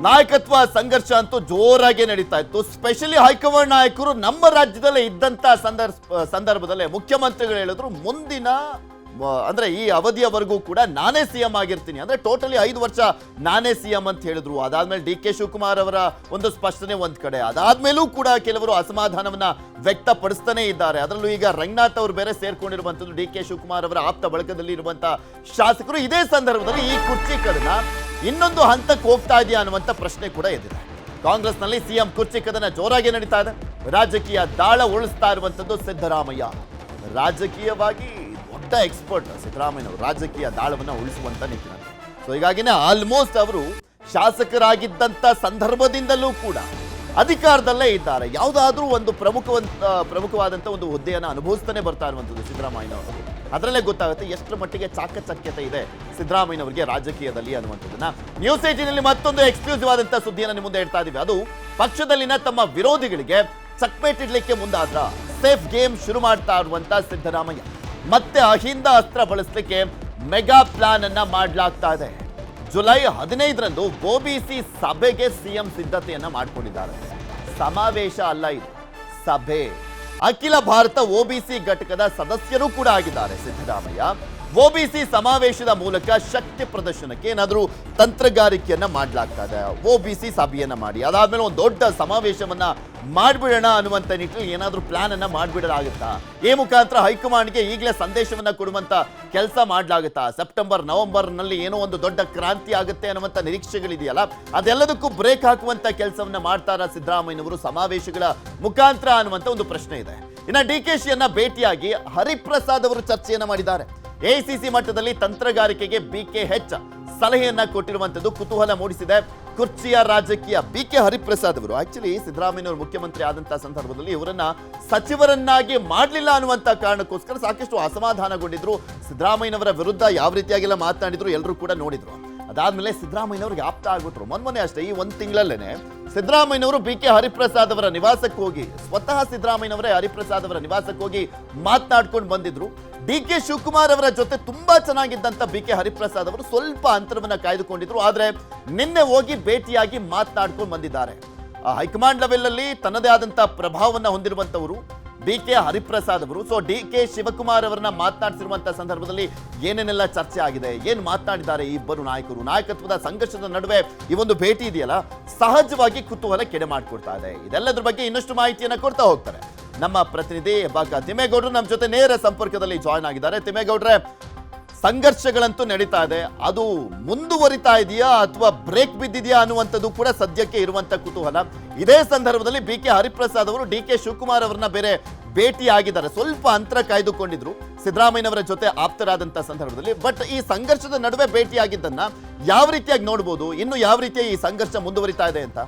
ನಾಯಕತ್ವ ಸಂಘರ್ಷ ಅಂತೂ ಜೋರಾಗಿ ನಡೀತಾ ಇತ್ತು. ಸ್ಪೆಷಲಿ ಹೈಕಮಾಂಡ್ ನಾಯಕರು ನಮ್ಮ ರಾಜ್ಯದಲ್ಲೇ ಇದ್ದಂತ ಸಂದರ್ಭದಲ್ಲೇ ಮುಖ್ಯಮಂತ್ರಿಗಳು ಹೇಳಿದ್ರು ಮುಂದಿನ ಅಂದ್ರೆ ಈ ಅವಧಿಯವರೆಗೂ ಕೂಡ ನಾನೇ ಸಿಎಂ ಆಗಿರ್ತೀನಿ, ಅಂದ್ರೆ ಟೋಟಲಿ 5 ವರ್ಷ ನಾನೇ ಸಿಎಂ ಅಂತ ಹೇಳಿದ್ರು. ಅದಾದ್ಮೇಲೆ ಡಿ ಕೆ ಶಿವಕುಮಾರ್ ಅವರ ಒಂದು ಸ್ಪಷ್ಟನೆ ಒಂದ್ ಕಡೆ, ಅದಾದ್ಮೇಲೂ ಕೂಡ ಕೆಲವರು ಅಸಮಾಧಾನವನ್ನ ವ್ಯಕ್ತಪಡಿಸ್ತಾನೆ ಇದ್ದಾರೆ. ಅದರಲ್ಲೂ ಈಗ ರಂಗನಾಥ್ ಅವರು ಬೇರೆ ಸೇರ್ಕೊಂಡಿರುವಂತದ್ದು ಡಿ ಕೆ ಶಿವಕುಮಾರ್ ಅವರ ಆಪ್ತ ಬಳಕದಲ್ಲಿ ಇರುವಂತಹ ಶಾಸಕರು. ಇದೇ ಸಂದರ್ಭದಲ್ಲಿ ಈ ಕುರ್ಚಿ ಕದನ ಇನ್ನೊಂದು ಹಂತಕ್ಕೆ ಹೋಗ್ತಾ ಇದೆಯಾ ಅನ್ನುವಂಥ ಪ್ರಶ್ನೆ ಕೂಡ ಎದ್ದಿದೆ. ಕಾಂಗ್ರೆಸ್ನಲ್ಲಿ ಸಿಎಂ ಕುರ್ಚಿ ಕದನ ಜೋರಾಗಿ ನಡೀತಾ ಇದೆ. ರಾಜಕೀಯ ದಾಳ ಉಳಿಸ್ತಾ ಇರುವಂತದ್ದು ಸಿದ್ದರಾಮಯ್ಯ. ರಾಜಕೀಯವಾಗಿ ದೊಡ್ಡ ಎಕ್ಸ್ಪರ್ಟ್ ಸಿದ್ದರಾಮಯ್ಯ ಅವರು ರಾಜಕೀಯ ದಾಳವನ್ನ ಉಳಿಸುವಂತ ನಿಟ್ಟಿನಲ್ಲಿ. ಸೊ ಹೀಗಾಗಿನೇ ಆಲ್ಮೋಸ್ಟ್ ಅವರು ಶಾಸಕರಾಗಿದ್ದಂತ ಸಂದರ್ಭದಿಂದಲೂ ಕೂಡ ಅಧಿಕಾರದಲ್ಲೇ ಇದ್ದಾರೆ. ಯಾವುದಾದ್ರೂ ಒಂದು ಪ್ರಮುಖವಾದಂಥ ಒಂದು ಹುದ್ದೆಯನ್ನು ಅನುಭವಿಸ್ತಾನೆ ಬರ್ತಾ ಇರುವಂಥದ್ದು ಸಿದ್ದರಾಮಯ್ಯನವರು. ಅದರಲ್ಲೇ ಗೊತ್ತಾಗುತ್ತೆ ಎಷ್ಟು ಮಟ್ಟಿಗೆ ಚಾಕಚಕ್ಯತೆ ಇದೆ ಸಿದ್ದರಾಮಯ್ಯನವರಿಗೆ ರಾಜಕೀಯದಲ್ಲಿ ಅನ್ನುವಂಥದ್ದನ್ನ. ನ್ಯೂಸ್ ಏಜಿನಲ್ಲಿ ಮತ್ತೊಂದು ಎಕ್ಸ್ಕ್ಲೂಸಿವ್ ಆದಂಥ ಸುದ್ದಿಯನ್ನು ನಿಮ್ಮ ಮುಂದೆ ಇಡ್ತಾ ಇದೀವಿ. ಅದು ಪಕ್ಷದಲ್ಲಿನ ತಮ್ಮ ವಿರೋಧಿಗಳಿಗೆ ಚಕ್ಮೇಟ್ ಇಡ್ಲಿಕ್ಕೆ ಮುಂದಾದ್ರ ಸೇಫ್ ಗೇಮ್ ಶುರು ಮಾಡ್ತಾ ಇರುವಂತ ಸಿದ್ದರಾಮಯ್ಯ ಮತ್ತೆ ಅಹಿಂದ ಅಸ್ತ್ರ ಬಳಸಲಿಕ್ಕೆ ಮೆಗಾ ಪ್ಲಾನ್ ಅನ್ನ ಮಾಡಲಾಗ್ತಾ ಇದೆ. ಜುಲೈ 15ರಂದು ಒಬಿಸಿ ಸಭೆಗೆ ಸಿಎಂ ಸಿದ್ಧತೆಯನ್ನ ಮಾಡಿಕೊಂಡಿದ್ದಾರೆ. ಸಮಾವೇಶ ಅಲ್ಲ, ಇದು ಸಭೆ. ಅಖಿಲ ಭಾರತ ಒಬಿಸಿ ಘಟಕದ ಸದಸ್ಯರು ಕೂಡ ಆಗಿದ್ದಾರೆ ಸಿದ್ದರಾಮಯ್ಯ. ಒಬಿಸಿ ಸಮಾವೇಶದ ಮೂಲಕ ಶಕ್ತಿ ಪ್ರದರ್ಶನಕ್ಕೆ ಏನಾದರೂ ತಂತ್ರಗಾರಿಕೆಯನ್ನ ಮಾಡಲಾಗ್ತಾ ಇದೆ. ಒಬಿಸಿ ಸಭೆಯನ್ನ ಮಾಡಿ ಅದಾದ್ಮೇಲೆ ಒಂದು ದೊಡ್ಡ ಸಮಾವೇಶವನ್ನ ಮಾಡ್ಬಿಡೋಣ ಅನ್ನುವಂಥ ನಿಟ್ಟಿನಲ್ಲಿ ಏನಾದರೂ ಪ್ಲಾನ್ ಅನ್ನ ಮಾಡ್ಬಿಡಲಾಗುತ್ತಾ? ಈ ಮುಖಾಂತರ ಹೈಕಮಾಂಡ್ಗೆ ಈಗಲೇ ಸಂದೇಶವನ್ನ ಕೊಡುವಂತ ಕೆಲಸ ಮಾಡಲಾಗುತ್ತಾ? ಸೆಪ್ಟೆಂಬರ್ ನವೆಂಬರ್ನಲ್ಲಿ ಏನೋ ಒಂದು ದೊಡ್ಡ ಕ್ರಾಂತಿ ಆಗುತ್ತೆ ಅನ್ನುವಂಥ ನಿರೀಕ್ಷೆಗಳಿದೆಯಲ್ಲ, ಅದೆಲ್ಲದಕ್ಕೂ ಬ್ರೇಕ್ ಹಾಕುವಂತ ಕೆಲಸವನ್ನ ಮಾಡ್ತಾರ ಸಿದ್ದರಾಮಯ್ಯನವರು ಸಮಾವೇಶಗಳ ಮುಖಾಂತರ ಅನ್ನುವಂಥ ಒಂದು ಪ್ರಶ್ನೆ ಇದೆ. ಇನ್ನು ಡಿ ಕೆ ಶಿಯನ್ನ ಭೇಟಿಯಾಗಿ ಹರಿಪ್ರಸಾದ್ ಅವರು ಚರ್ಚೆಯನ್ನ ಮಾಡಿದ್ದಾರೆ. ಎಐಸಿಸಿ ಮಟ್ಟದಲ್ಲಿ ತಂತ್ರಗಾರಿಕೆಗೆ BKH ಸಲಹೆಯನ್ನ ಕೊಟ್ಟಿರುವಂತದ್ದು ಕುತೂಹಲ ಮೂಡಿಸಿದೆ. ಕುರ್ಚಿಯ ರಾಜಕೀಯ BK ಹರಿಪ್ರಸಾದ್ ಅವರು ಆಕ್ಚುಲಿ ಸಿದ್ದರಾಮಯ್ಯನವರು ಮುಖ್ಯಮಂತ್ರಿ ಆದಂತಹ ಸಂದರ್ಭದಲ್ಲಿ ಇವರನ್ನ ಸಚಿವರನ್ನಾಗಿ ಮಾಡಲಿಲ್ಲ ಅನ್ನುವಂತ ಕಾರಣಕ್ಕೋಸ್ಕರ ಸಾಕಷ್ಟು ಅಸಮಾಧಾನಗೊಂಡಿದ್ರು. ಸಿದ್ದರಾಮಯ್ಯನವರ ವಿರುದ್ಧ ಯಾವ ರೀತಿಯಾಗೆಲ್ಲ ಮಾತನಾಡಿದ್ರು ಎಲ್ಲರೂ ಕೂಡ ನೋಡಿದ್ರು. ಅದಾದ್ಮೇಲೆ ಸಿದ್ದರಾಮಯ್ಯನವ್ರಿಗೆ ಆಪ್ತ ಆಗ್ಬಿಟ್ರು. ಮೊನ್ನೆ ಅಷ್ಟೇ ಈ ಒಂದು ತಿಂಗಳಲ್ಲೇನೆ ಸಿದ್ದರಾಮಯ್ಯನವರು BK ಹರಿಪ್ರಸಾದ್ ಅವರ ನಿವಾಸಕ್ಕೆ ಹೋಗಿ ಸ್ವತಃ ಸಿದ್ದರಾಮಯ್ಯನವರೇ ಹರಿಪ್ರಸಾದ್ ಅವರ ನಿವಾಸಕ್ಕೆ ಹೋಗಿ ಮಾತನಾಡ್ಕೊಂಡು ಬಂದಿದ್ರು. ಡಿ ಕೆ ಶಿವಕುಮಾರ್ ಅವರ ಜೊತೆ ತುಂಬಾ ಚೆನ್ನಾಗಿದ್ದಂತ BK ಹರಿಪ್ರಸಾದ್ ಅವರು ಸ್ವಲ್ಪ ಅಂತರವನ್ನ ಕಾಯ್ದುಕೊಂಡಿದ್ರು. ಆದ್ರೆ ನಿನ್ನೆ ಹೋಗಿ ಭೇಟಿಯಾಗಿ ಮಾತನಾಡ್ಕೊಂಡು ಬಂದಿದ್ದಾರೆ. ಹೈಕಮಾಂಡ್ ಲೆವೆಲ್ ಅಲ್ಲಿ ತನ್ನದೇ ಆದಂತ ಪ್ರಭಾವವನ್ನ ಹೊಂದಿರುವಂತವರು BK ಹರಿಪ್ರಸಾದ್ ಅವರು. ಸೊ ಡಿ ಕೆ ಶಿವಕುಮಾರ್ ಅವರನ್ನ ಮಾತನಾಡಿಸಿರುವಂತಹ ಸಂದರ್ಭದಲ್ಲಿ ಏನೇನೆಲ್ಲ ಚರ್ಚೆ ಆಗಿದೆ, ಏನ್ ಮಾತನಾಡಿದ್ದಾರೆ ಈ ಇಬ್ಬರು ನಾಯಕರು, ನಾಯಕತ್ವದ ಸಂಘರ್ಷದ ನಡುವೆ ಈ ಒಂದು ಭೇಟಿ ಇದೆಯಲ್ಲ ಸಹಜವಾಗಿ ಕುತೂಹಲ ಕೆಡೆ ಮಾಡಿಕೊಡ್ತಾ ಇದೆ. ಇದೆಲ್ಲದ್ರ ಬಗ್ಗೆ ಇನ್ನಷ್ಟು ಮಾಹಿತಿಯನ್ನ ಕೊಡ್ತಾ ಹೋಗ್ತಾರೆ ನಮ್ಮ ಪ್ರತಿನಿಧಿ ಬಾಕ ತಿಮ್ಮೇಗೌಡರು ನಮ್ಮ ಜೊತೆ ನೇರ ಸಂಪರ್ಕದಲ್ಲಿ ಜಾಯ್ನ್ ಆಗಿದ್ದಾರೆ. ತಿಮ್ಮೇಗೌಡ್ರೆ, ಸಂಘರ್ಷಗಳಂತೂ ನಡೀತಾ ಇದೆ, ಅದು ಮುಂದುವರಿತಾ ಇದೆಯಾ ಅಥವಾ ಬ್ರೇಕ್ ಬಿದ್ದಿದೆಯಾ ಅನ್ನುವಂಥದ್ದು ಕೂಡ ಸದ್ಯಕ್ಕೆ ಇರುವಂತ ಕುತೂಹಲ. ಇದೇ ಸಂದರ್ಭದಲ್ಲಿ BK ಹರಿಪ್ರಸಾದ್ ಅವರು ಡಿ ಕೆ ಶಿವಕುಮಾರ್ ಅವರನ್ನ ಬೇರೆ ಭೇಟಿ ಆಗಿದ್ದಾರೆ. ಸ್ವಲ್ಪ ಅಂತರ ಕಾಯ್ದುಕೊಂಡಿದ್ರು ಸಿದ್ದರಾಮಯ್ಯನವರ ಜೊತೆ ಆಪ್ತರಾದಂತ ಸಂದರ್ಭದಲ್ಲಿ. ಬಟ್ ಈ ಸಂಘರ್ಷದ ನಡುವೆ ಭೇಟಿ ಆಗಿದ್ದನ್ನ ಯಾವ ರೀತಿಯಾಗಿ ನೋಡ್ಬೋದು? ಇನ್ನು ಯಾವ ರೀತಿಯಾಗಿ ಈ ಸಂಘರ್ಷ ಮುಂದುವರಿತಾ ಇದೆ ಅಂತ?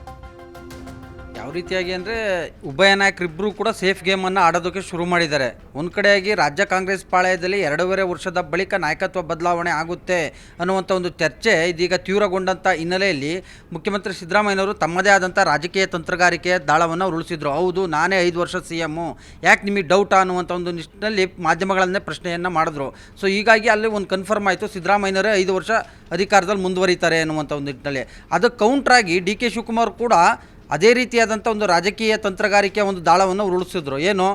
ಯಾವ ರೀತಿಯಾಗಿ ಅಂದರೆ ಉಭಯ ನಾಯಕರಿಬ್ಬರು ಕೂಡ ಸೇಫ್ ಗೇಮನ್ನು ಆಡೋದಕ್ಕೆ ಶುರು ಮಾಡಿದ್ದಾರೆ. ಒಂದು ಕಡೆಯಾಗಿ ರಾಜ್ಯ ಕಾಂಗ್ರೆಸ್ ಪಾಳಯದಲ್ಲಿ 2.5 ವರ್ಷದ ಬಳಿಕ ನಾಯಕತ್ವ ಬದಲಾವಣೆ ಆಗುತ್ತೆ ಅನ್ನುವಂಥ ಒಂದು ಚರ್ಚೆ ಇದೀಗ ತೀವ್ರಗೊಂಡಂಥ ಹಿನ್ನೆಲೆಯಲ್ಲಿ ಮುಖ್ಯಮಂತ್ರಿ ಸಿದ್ದರಾಮಯ್ಯನವರು ತಮ್ಮದೇ ಆದಂಥ ರಾಜಕೀಯ ತಂತ್ರಗಾರಿಕೆಯ ದಾಳವನ್ನು ಉರುಳಿಸಿದ್ರು. ಹೌದು, ನಾನೇ 5 ವರ್ಷ CM, ಯಾಕೆ ನಿಮಗೆ ಡೌಟಾ ಅನ್ನುವಂಥ ಒಂದು ನಿಟ್ಟಿನಲ್ಲಿ ಮಾಧ್ಯಮಗಳನ್ನೇ ಪ್ರಶ್ನೆಯನ್ನು ಮಾಡಿದ್ರು. ಸೊ ಹೀಗಾಗಿ ಅಲ್ಲಿ ಒಂದು ಕನ್ಫರ್ಮ್ ಆಯಿತು, ಸಿದ್ದರಾಮಯ್ಯನವರೇ 5 ವರ್ಷ ಅಧಿಕಾರದಲ್ಲಿ ಮುಂದುವರಿತಾರೆ ಅನ್ನುವಂಥ ಒಂದು ನಿಟ್ಟಿನಲ್ಲಿ. ಅದಕ್ಕೆ ಕೌಂಟ್ರಾಗಿ ಡಿ ಕೆ ಶಿವಕುಮಾರ್ ಕೂಡ ಅದೇ ರೀತಿಯಾದಂಥ ಒಂದು ರಾಜಕೀಯ ತಂತ್ರಗಾರಿಕೆಯ ಒಂದು ದಾಳವನ್ನು ಉರುಳಿಸಿದ್ರು. ಏನು,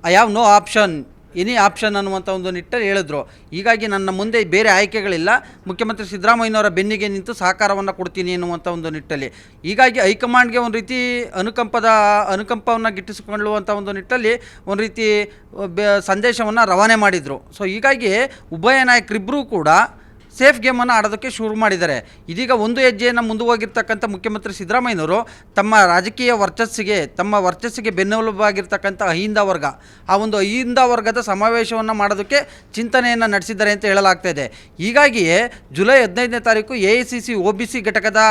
I have no option, any option ಅನ್ನುವಂಥ ಒಂದು ನಿಟ್ಟಲ್ಲಿ ಹೇಳಿದ್ರು. ಹೀಗಾಗಿ ನನ್ನ ಮುಂದೆ ಬೇರೆ ಆಯ್ಕೆಗಳಿಲ್ಲ, ಮುಖ್ಯಮಂತ್ರಿ ಸಿದ್ದರಾಮಯ್ಯನವರ ಬೆನ್ನಿಗೆ ನಿಂತು ಸಹಕಾರವನ್ನು ಕೊಡ್ತೀನಿ ಎನ್ನುವಂಥ ಒಂದು ನಿಟ್ಟಲ್ಲಿ. ಹೀಗಾಗಿ ಹೈಕಮಾಂಡ್ಗೆ ಒಂದು ರೀತಿ ಅನುಕಂಪವನ್ನು ಗಿಟ್ಟಿಸಿಕೊಳ್ಳುವಂಥ ಒಂದು ನಿಟ್ಟಲ್ಲಿ ಒಂದು ರೀತಿ ಸಂದೇಶವನ್ನು ರವಾನೆ ಮಾಡಿದರು. ಸೊ ಹೀಗಾಗಿ ಉಭಯ ನಾಯಕರಿಬ್ಬರೂ ಕೂಡ ಸೇಫ್ ಗೇಮನ್ನು ಆಡೋದಕ್ಕೆ ಶುರು ಮಾಡಿದ್ದಾರೆ. ಇದೀಗ ಒಂದು ಹೆಜ್ಜೆಯನ್ನು ಮುಂದುವರಿರ್ತಕ್ಕಂಥ ಮುಖ್ಯಮಂತ್ರಿ ಸಿದ್ದರಾಮಯ್ಯನವರು ತಮ್ಮ ರಾಜಕೀಯ ವರ್ಚಸ್ಸಿಗೆ ಬೆನ್ನೆಲುಬಾಗಿರ್ತಕ್ಕಂಥ ಅಹಿಂದ ವರ್ಗ, ಆ ಒಂದು ಅಹಿಂದ ವರ್ಗದ ಸಮಾವೇಶವನ್ನು ಮಾಡೋದಕ್ಕೆ ಚಿಂತನೆಯನ್ನು ನಡೆಸಿದ್ದಾರೆ ಅಂತ ಹೇಳಲಾಗ್ತಾ ಇದೆ. ಹೀಗಾಗಿಯೇ ಜುಲೈ 15ನೇ ತಾರೀಕು AICC OBC ಘಟಕದ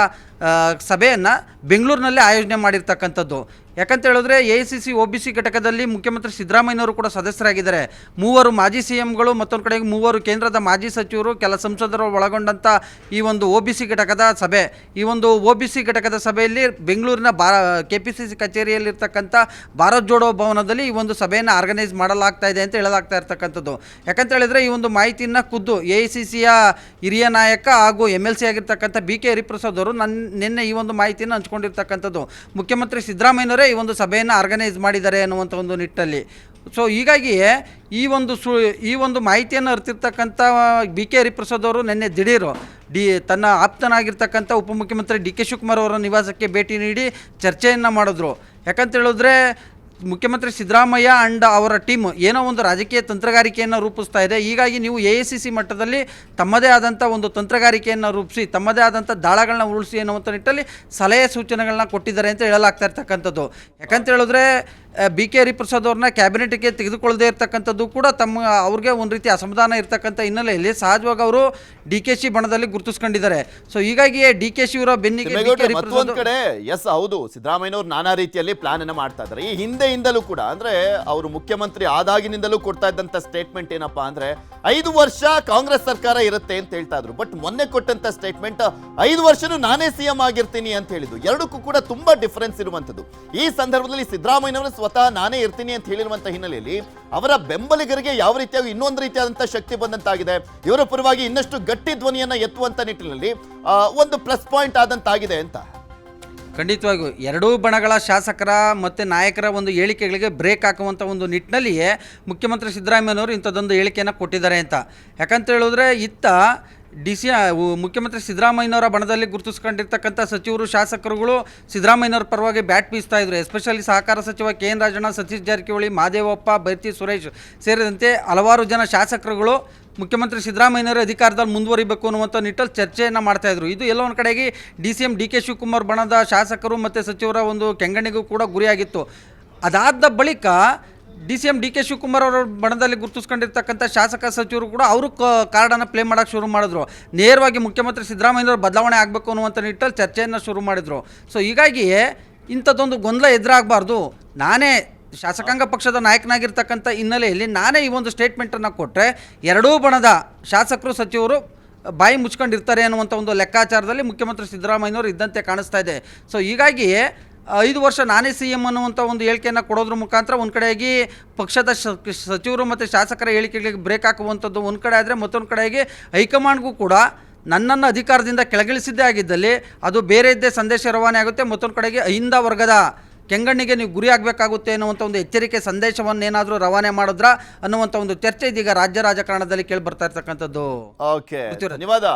ಸಭೆಯನ್ನು ಬೆಂಗಳೂರಿನಲ್ಲೇ ಆಯೋಜನೆ ಮಾಡಿರ್ತಕ್ಕಂಥದ್ದು. ಯಾಕಂತ ಹೇಳಿದ್ರೆ AICC OBC ಘಟಕದಲ್ಲಿ ಮುಖ್ಯಮಂತ್ರಿ ಸಿದ್ದರಾಮಯ್ಯನವರು ಕೂಡ ಸದಸ್ಯರಾಗಿದ್ದಾರೆ. 3 ಮಾಜಿ CMಗಳು, ಮತ್ತೊಂದು ಕಡೆಗೆ 3 ಕೇಂದ್ರದ ಮಾಜಿ ಸಚಿವರು, ಕೆಲ ಸಂಸದರು ಒಳಗೊಂಡಂಥ ಈ ಒಂದು OBC ಘಟಕದ ಸಭೆ. ಈ ಒಂದು OBC ಘಟಕದ ಸಭೆಯಲ್ಲಿ ಬೆಂಗಳೂರಿನ KPCC ಕಚೇರಿಯಲ್ಲಿರ್ತಕ್ಕಂಥ ಭಾರತ್ ಜೋಡೋ ಭವನದಲ್ಲಿ ಈ ಒಂದು ಸಭೆಯನ್ನು ಆರ್ಗನೈಸ್ ಮಾಡಲಾಗ್ತಾ ಇದೆ ಅಂತ ಹೇಳಲಾಗ್ತಾ ಇರ್ತಕ್ಕಂಥದ್ದು. ಯಾಕಂತ ಹೇಳಿದ್ರೆ ಈ ಒಂದು ಮಾಹಿತಿಯನ್ನು ಖುದ್ದು AICCಯ ಹಿರಿಯ ನಾಯಕ ಹಾಗೂ MLC ಆಗಿರ್ತಕ್ಕಂಥ BK ಹರಿಪ್ರಸಾದ್ ಅವರು ನಿನ್ನೆ ಈ ಒಂದು ಮಾಹಿತಿಯನ್ನು ಹಂಚ್ಕೊಂಡಿರ್ತಕ್ಕಂಥದ್ದು. ಮುಖ್ಯಮಂತ್ರಿ ಸಿದ್ದರಾಮಯ್ಯನವರೇ ಈ ಒಂದು ಸಭೆಯನ್ನು ಆರ್ಗನೈಸ್ ಮಾಡಿದ್ದಾರೆ ಅನ್ನುವಂಥ ಒಂದು ನಿಟ್ಟಲ್ಲಿ. ಸೊ ಹೀಗಾಗಿ ಈ ಒಂದು ಮಾಹಿತಿಯನ್ನು ಅರಿತಿರ್ತಕ್ಕಂಥ ಬಿ ಕೆ ಹರಿಪ್ರಸಾದ್ ಅವರು ನಿನ್ನೆ ದಿಢೀರು ತನ್ನ ಆಪ್ತನಾಗಿರ್ತಕ್ಕಂಥ ಉಪಮುಖ್ಯಮಂತ್ರಿ ಡಿ ಕೆ ಶಿವಕುಮಾರ್ ಅವರ ನಿವಾಸಕ್ಕೆ ಭೇಟಿ ನೀಡಿ ಚರ್ಚೆಯನ್ನು ಮಾಡಿದ್ರು. ಯಾಕಂತ ಹೇಳಿದ್ರೆ ಮುಖ್ಯಮಂತ್ರಿ ಸಿದ್ದರಾಮಯ್ಯ ಆ್ಯಂಡ್ ಅವರ ಟೀಮ್ ಏನೋ ಒಂದು ರಾಜಕೀಯ ತಂತ್ರಗಾರಿಕೆಯನ್ನು ರೂಪಿಸ್ತಾ ಇದೆ. ಹೀಗಾಗಿ ನೀವು AICC ಮಟ್ಟದಲ್ಲಿ ತಮ್ಮದೇ ಆದಂಥ ಒಂದು ತಂತ್ರಗಾರಿಕೆಯನ್ನು ರೂಪಿಸಿ ತಮ್ಮದೇ ಆದಂಥ ದಾಳಗಳನ್ನ ಉರುಳಿಸಿ ಅನ್ನುವಂಥ ನಿಟ್ಟಲ್ಲಿ ಸಲಹೆ ಸೂಚನೆಗಳನ್ನ ಕೊಟ್ಟಿದ್ದಾರೆ ಅಂತ ಹೇಳಲಾಗ್ತಾ ಇರ್ತಕ್ಕಂಥದ್ದು. ಯಾಕಂತ ಹೇಳಿದ್ರೆ ಬಿ ಕೆ ಹರಿಪ್ರಸಾದ್ ಅವ್ರನ್ನ ಕ್ಯಾಬಿನೆಟ್ಗೆ ತೆಗೆದುಕೊಳ್ಳದೇ ಇರ್ತಕ್ಕಂಥದ್ದು ಕೂಡ ಅವ್ರಿಗೆ ಒಂದು ರೀತಿ ಅಸಮಾಧಾನ ಇರ್ತಕ್ಕಂಥ ಹಿನ್ನೆಲೆಯಲ್ಲಿ ಸಹಜವಾಗಿ ಅವರು DKC ಬಣದಲ್ಲಿ ಗುರುತಿಸ್ಕೊಂಡಿದ್ದಾರೆ. ಸೊ ಹೀಗಾಗಿ DKC ಇವರ ಬೆನ್ನಿಗೆ ಮತ್ತೊಂದ್ ಕಡೆ ಹೌದು, ಸಿದ್ದರಾಮಯ್ಯನವರು ನಾನಾ ರೀತಿಯಲ್ಲಿ ಪ್ಲಾನ್ ಅನ್ನ ಮಾಡ್ತಾ ಇದ್ದಾರೆ. ಈ ಹಿಂದೆಯಿಂದಲೂ ಕೂಡ ಅಂದ್ರೆ ಅವರು ಮುಖ್ಯಮಂತ್ರಿ ಆದಾಗಿನಿಂದಲೂ ಕೊಡ್ತಾ ಇದ್ದಂತ ಸ್ಟೇಟ್ಮೆಂಟ್ ಏನಪ್ಪಾ ಅಂದ್ರೆ 5 ವರ್ಷ ಕಾಂಗ್ರೆಸ್ ಸರ್ಕಾರ ಇರುತ್ತೆ ಅಂತ ಹೇಳ್ತಾ ಇದ್ರು. ಬಟ್ ಮೊನ್ನೆ ಕೊಟ್ಟಂತ ಸ್ಟೇಟ್ಮೆಂಟ್ 5 ವರ್ಷನೂ ನಾನೇ CM ಆಗಿರ್ತೀನಿ ಅಂತ ಹೇಳಿದ್ರು. ಎರಡಕ್ಕೂ ಕೂಡ ತುಂಬಾ ಡಿಫರೆನ್ಸ್ ಇರುವಂತದ್ದು. ಈ ಸಂದರ್ಭದಲ್ಲಿ ಸಿದ್ದರಾಮಯ್ಯನವರು ಸ್ವತಃ ನಾನೇ ಇರ್ತೀನಿ ಅಂತ ಹೇಳಿರುವಂತ ಹಿನ್ನೆಲೆಯಲ್ಲಿ ಅವರ ಬೆಂಬಲಿಗರಿಗೆ ಯಾವ ರೀತಿಯಾಗಿ ಇನ್ನೊಂದು ರೀತಿಯಾದಂತಹ ಶಕ್ತಿ ಬಂದಂತಾಗಿದೆ. ಇವರ ಪರವಾಗಿ ಇನ್ನಷ್ಟು ಗಟ್ಟಿ ಧ್ವನಿಯನ್ನ ಎತ್ತುವಂತ ನಿಟ್ಟಿನಲ್ಲಿ ಒಂದು ಪ್ಲಸ್ ಪಾಯಿಂಟ್ ಆದಂತಾಗಿದೆ ಅಂತ. ಖಂಡಿತವಾಗಿಯೂ ಎರಡೂ ಬಣಗಳ ಶಾಸಕರ ಮತ್ತು ನಾಯಕರ ಒಂದು ಹೇಳಿಕೆಗಳಿಗೆ ಬ್ರೇಕ್ ಹಾಕುವಂಥ ಒಂದು ನಿಟ್ಟಿನಲ್ಲಿಯೇ ಮುಖ್ಯಮಂತ್ರಿ ಸಿದ್ದರಾಮಯ್ಯನವರು ಇಂಥದ್ದೊಂದು ಹೇಳಿಕೆಯನ್ನು ಕೊಟ್ಟಿದ್ದಾರೆ ಅಂತ. ಯಾಕಂತ ಹೇಳಿದ್ರೆ ಮುಖ್ಯಮಂತ್ರಿ ಸಿದ್ದರಾಮಯ್ಯನವರ ಬಣದಲ್ಲಿ ಗುರುತಿಸ್ಕೊಂಡಿರ್ತಕ್ಕಂಥ ಸಚಿವರು ಶಾಸಕರುಗಳು ಸಿದ್ದರಾಮಯ್ಯನವರ ಪರವಾಗಿ ಬ್ಯಾಟ್ ಬೀಸ್ತಾ ಇದ್ರು. ಎಸ್ಪೆಷಲಿ ಸಹಕಾರ ಸಚಿವ KN ರಾಜಣ್ಣ, ಸತೀಶ್ ಜಾರಕಿಹೊಳಿ, ಮಾದೇವಪ್ಪ, ಬೈರತಿ ಸುರೇಶ್ ಸೇರಿದಂತೆ ಹಲವಾರು ಜನ ಶಾಸಕರುಗಳು ಮುಖ್ಯಮಂತ್ರಿ ಸಿದ್ದರಾಮಯ್ಯನವರ ಅಧಿಕಾರದಲ್ಲಿ ಮುಂದುವರಿಬೇಕು ಅನ್ನುವಂಥ ನಿಟ್ಟಲ್ಲಿ ಚರ್ಚೆಯನ್ನು ಮಾಡ್ತಾಯಿದ್ರು. ಇದು ಎಲ್ಲೋ ಒಂದು ಕಡೆಗೆ DCM DK ಶಿವಕುಮಾರ್ ಬಣದ ಶಾಸಕರು ಮತ್ತು ಸಚಿವರ ಒಂದು ಕೆಂಗಣ್ಣಿಗೂ ಕೂಡ ಗುರಿಯಾಗಿತ್ತು. ಅದಾದ ಬಳಿಕ DCM DK ಶಿವಕುಮಾರ್ ಅವರ ಬಣದಲ್ಲಿ ಗುರುತಿಸ್ಕೊಂಡಿರ್ತಕ್ಕಂಥ ಶಾಸಕ ಸಚಿವರು ಕೂಡ ಅವರು ಕಾರ್ಡನ್ನು ಪ್ಲೇ ಮಾಡೋಕ್ಕೆ ಶುರು ಮಾಡಿದ್ರು. ನೇರವಾಗಿ ಮುಖ್ಯಮಂತ್ರಿ ಸಿದ್ದರಾಮಯ್ಯನವರು ಬದಲಾವಣೆ ಆಗಬೇಕು ಅನ್ನುವಂಥ ನಿಟ್ಟಲ್ಲಿ ಚರ್ಚೆಯನ್ನು ಶುರು ಮಾಡಿದರು. ಸೊ ಹೀಗಾಗಿ ಇಂಥದ್ದೊಂದು ಗೊಂದಲ ಎದುರಾಗಬಾರ್ದು, ನಾನೇ ಶಾಸಕಾಂಗ ಪಕ್ಷದ ನಾಯಕನಾಗಿರ್ತಕ್ಕಂಥ ಹಿನ್ನೆಲೆಯಲ್ಲಿ ನಾನೇ ಈ ಒಂದು ಸ್ಟೇಟ್ಮೆಂಟನ್ನು ಕೊಟ್ಟರೆ ಎರಡೂ ಬಣದ ಶಾಸಕರು ಸಚಿವರು ಬಾಯಿ ಮುಚ್ಕೊಂಡಿರ್ತಾರೆ ಅನ್ನುವಂಥ ಒಂದು ಲೆಕ್ಕಾಚಾರದಲ್ಲಿ ಮುಖ್ಯಮಂತ್ರಿ ಸಿದ್ದರಾಮಯ್ಯನವರು ಇದ್ದಂತೆ ಕಾಣಿಸ್ತಾ ಇದೆ. ಸೊ ಹೀಗಾಗಿ 5 ವರ್ಷ ನಾನೇ CM ಅನ್ನುವಂಥ ಒಂದು ಹೇಳಿಕೆಯನ್ನು ಕೊಡೋದ್ರ ಮುಖಾಂತರ ಒಂದು ಕಡೆಯಾಗಿ ಪಕ್ಷದ ಸಚಿವರು ಮತ್ತು ಶಾಸಕರ ಹೇಳಿಕೆಗಳಿಗೆ ಬ್ರೇಕ್ ಹಾಕುವಂಥದ್ದು ಒಂದು ಕಡೆ ಆದರೆ, ಮತ್ತೊಂದು ಕಡೆಯಾಗಿ ಹೈಕಮಾಂಡ್ಗೂ ಕೂಡ ನನ್ನನ್ನು ಅಧಿಕಾರದಿಂದ ಕೆಳಗಿಳಿಸಿದ್ದೇ ಆಗಿದ್ದಲ್ಲಿ ಅದು ಬೇರೆ ಇದ್ದೇ ಸಂದೇಶ ರವಾನೆ ಆಗುತ್ತೆ. ಮತ್ತೊಂದು ಕಡೆಗೆ ಅಹಿಂದ ವರ್ಗದ ಕೆಂಗಣ್ಣಿಗೆ ನೀವು ಗುರಿ ಆಗಬೇಕಾಗುತ್ತೆ ಅನ್ನುವಂಥ ಒಂದು ಎಚ್ಚರಿಕೆ ಸಂದೇಶವನ್ನೇನಾದರೂ ರವಾನೆ ಮಾಡಿದ್ರ ಅನ್ನುವಂಥ ಒಂದು ಚರ್ಚೆ ಇದೀಗ ರಾಜ್ಯ ರಾಜಕಾರಣದಲ್ಲಿ ಕೇಳಿ ಬರ್ತಾ ಇರ್ತಕ್ಕಂಥದ್ದು. ಓಕೆ, ಧನ್ಯವಾದ.